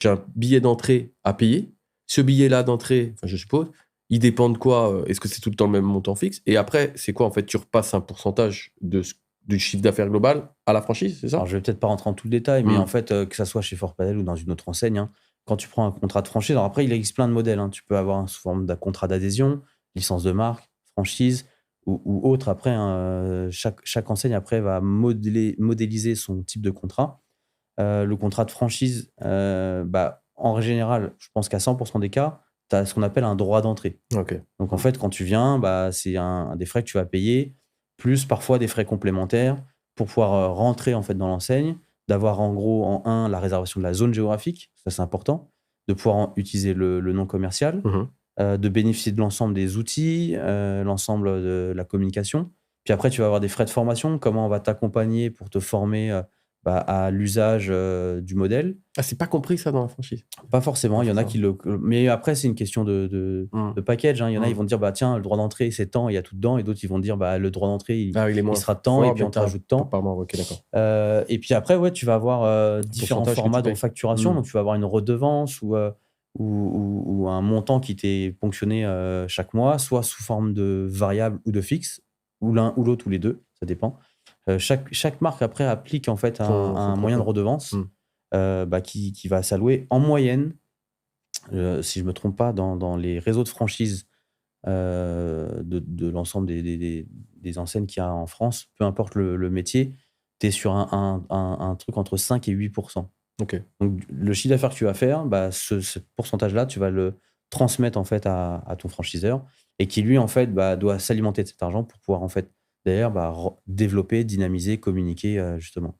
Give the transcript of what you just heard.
j'ai un billet d'entrée à payer. Ce billet-là d'entrée, je suppose, il dépend de quoi? Est-ce que c'est tout le temps le même montant fixe? Et après, c'est quoi en fait? Tu repasses un pourcentage du chiffre d'affaires global à la franchise, c'est Alors, ça? je vais peut-être pas rentrer en tout le détail, mais en Mmh. fait, que ça soit chez Fort Padel ou dans une autre enseigne, hein, quand tu prends un contrat de franchise, alors après, il existe plein de modèles, hein. Tu peux avoir sous forme d'un contrat d'adhésion, licence de marque, franchise ou autre. Après, hein, chaque enseigne après va modéliser son type de contrat. Le contrat de franchise, en général, je pense qu'à 100% des cas, tu as ce qu'on appelle un droit d'entrée. OK. Donc en fait, quand tu viens, c'est des frais que tu vas payer, plus parfois des frais complémentaires pour pouvoir rentrer en fait dans l'enseigne, d'avoir en gros en un la réservation de la zone géographique, ça c'est important, de pouvoir utiliser le nom commercial, Mmh. de bénéficier de l'ensemble des outils, l'ensemble de la communication. Puis après, tu vas avoir des frais de formation, comment on va t'accompagner pour te former à l'usage du modèle. Ah, c'est pas compris ça dans la franchise? Pas forcément, Ah, il y c'est en a ça. qui le mais après c'est une question de Mmh. package, hein. Il y en a, ils Mmh. vont te dire: «Bah, tiens, le droit d'entrée, c'est tant, il y a tout dedans» et d'autres, ils vont te dire: «Bah, le droit d'entrée, il Ah oui, il est il moins sera tant et fort, puis mais on te tu as rajoute tant». pardon, OK, d'accord. Et puis après, ouais, tu vas avoir, Un différents pourcentage que formats tu de payes. facturation. Mmh. Donc tu vas avoir une redevance ou un montant qui t'est ponctionné, chaque mois, soit sous forme de variable ou de fixe, ou l'un ou l'autre ou les 2, ça dépend. Chaque marque après applique en fait Son un moyen de propre. redevance, Mmh. qui va s'allouer en moyenne, si je me trompe pas, dans les réseaux de franchise, de l'ensemble des enseignes qu'il y a en France, peu importe le métier, tu es sur un truc entre 5 et 8. OK. Donc le chiffre d'affaires que tu vas faire, ce pourcentage-là, tu vas le transmettre en fait à ton franchiseur et qui lui, en fait, doit s'alimenter de cet argent pour pouvoir en fait, derrière, développer, dynamiser, communiquer, justement.